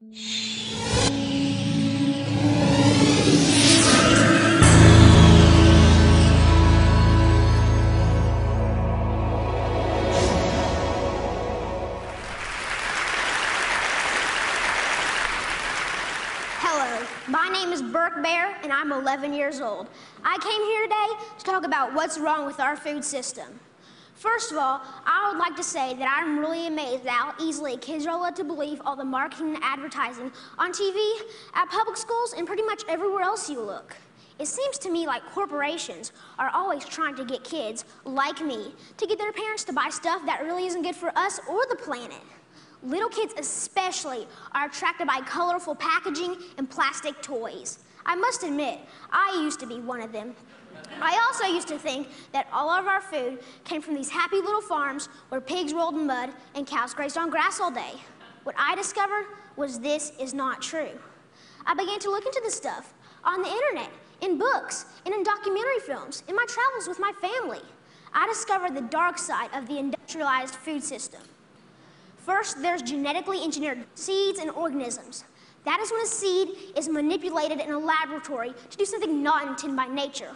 Hello, my name is Birke Baehr, and I'm 11 years old. I came here today to talk about what's wrong with our food system. First of all, I would like to say that I'm really amazed at how easily kids are led to believe all the marketing and advertising on TV, at public schools, and pretty much everywhere else you look. It seems to me like corporations are always trying to get kids, like me, to get their parents to buy stuff that really isn't good for us or the planet. Little kids especially are attracted by colorful packaging and plastic toys. I must admit, I used to be one of them. I also used to think that all of our food came from these happy little farms where pigs rolled in mud and cows grazed on grass all day. What I discovered was this is not true. I began to look into this stuff on the internet, in books, and in documentary films, in my travels with my family. I discovered the dark side of the industrialized food system. First, there's genetically engineered seeds and organisms. That is when a seed is manipulated in a laboratory to do something not intended by nature,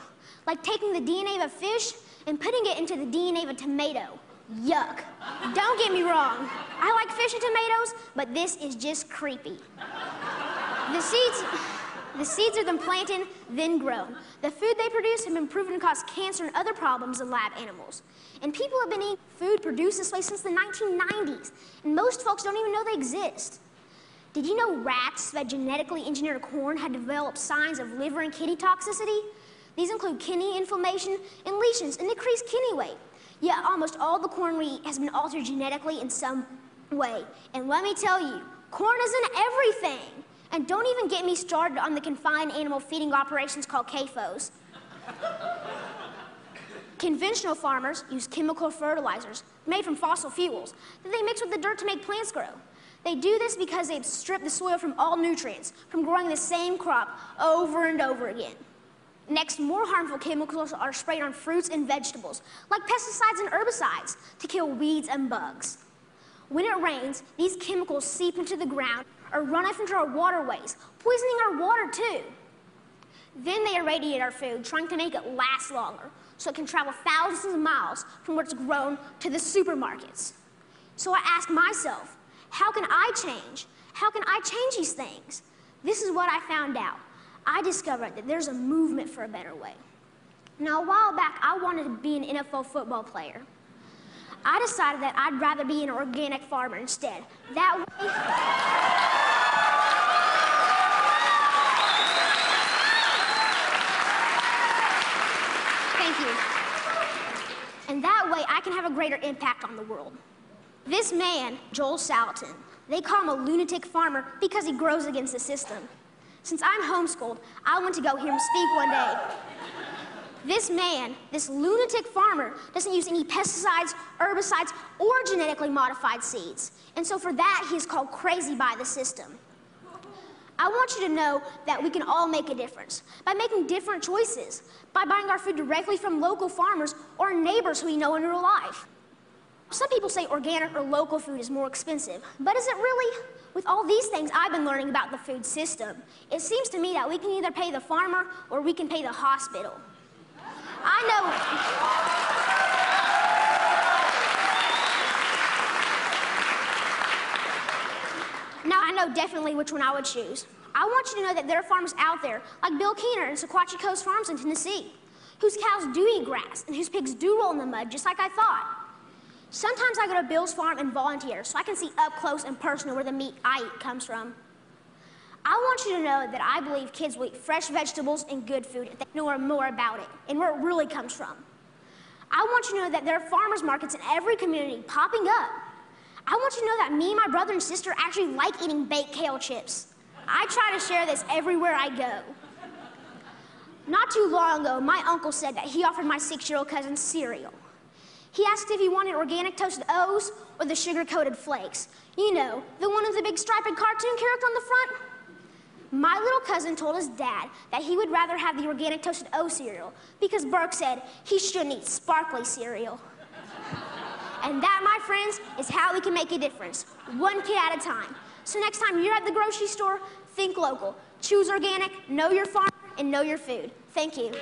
like taking the DNA of a fish and putting it into the DNA of a tomato. Yuck. Don't get me wrong. I like fish and tomatoes, but this is just creepy. The seeds are then planted, then grown. The food they produce have been proven to cause cancer and other problems in lab animals. And people have been eating food produced this way since the 1990s, and most folks don't even know they exist. Did you know rats that genetically engineered corn had developed signs of liver and kidney toxicity? These include kidney inflammation and lesions and decreased kidney weight. Yet almost all the corn we eat has been altered genetically in some way. And let me tell you, corn isn't everything. And don't even get me started on the confined animal feeding operations called CAFOs. Conventional farmers use chemical fertilizers made from fossil fuels that they mix with the dirt to make plants grow. They do this because they've stripped the soil from all nutrients from growing the same crop over and over again. Next, more harmful chemicals are sprayed on fruits and vegetables, like pesticides and herbicides, to kill weeds and bugs. When it rains, these chemicals seep into the ground or run off into our waterways, poisoning our water too. Then they irradiate our food, trying to make it last longer, so it can travel thousands of miles from where it's grown to the supermarkets. So I ask myself, how can I change? How can I change these things? This is what I found out. I discovered that there's a movement for a better way. Now, a while back, I wanted to be an NFL football player. I decided that I'd rather be an organic farmer instead. That way... Thank you. And that way, I can have a greater impact on the world. This man, Joel Salatin, they call him a lunatic farmer because he grows against the system. Since I'm homeschooled, I went to go hear him speak one day. This man, this lunatic farmer, doesn't use any pesticides, herbicides, or genetically modified seeds. And so for that, he's called crazy by the system. I want you to know that we can all make a difference by making different choices, by buying our food directly from local farmers or neighbors who we know in real life. Some people say organic or local food is more expensive, but is it really? With all these things I've been learning about the food system, it seems to me that we can either pay the farmer or we can pay the hospital. I know definitely which one I would choose. I want you to know that there are farmers out there, like Bill Keener and Sequatchie Coast Farms in Tennessee, whose cows do eat grass and whose pigs do roll in the mud just like I thought. Sometimes I go to Bill's farm and volunteer so I can see up close and personal where the meat I eat comes from. I want you to know that I believe kids will eat fresh vegetables and good food if they know more about it and where it really comes from. I want you to know that there are farmers markets in every community popping up. I want you to know that me and my brother and sister actually like eating baked kale chips. I try to share this everywhere I go. Not too long ago, my uncle said that he offered my 6-year-old cousin cereal. He asked if he wanted organic toasted O's or the sugar-coated flakes. You know, the one with the big striped cartoon character on the front. My little cousin told his dad that he would rather have the organic toasted O cereal because Birke said he shouldn't eat sparkly cereal. And that, my friends, is how we can make a difference, one kid at a time. So next time you're at the grocery store, think local. Choose organic, know your farmer, and know your food. Thank you.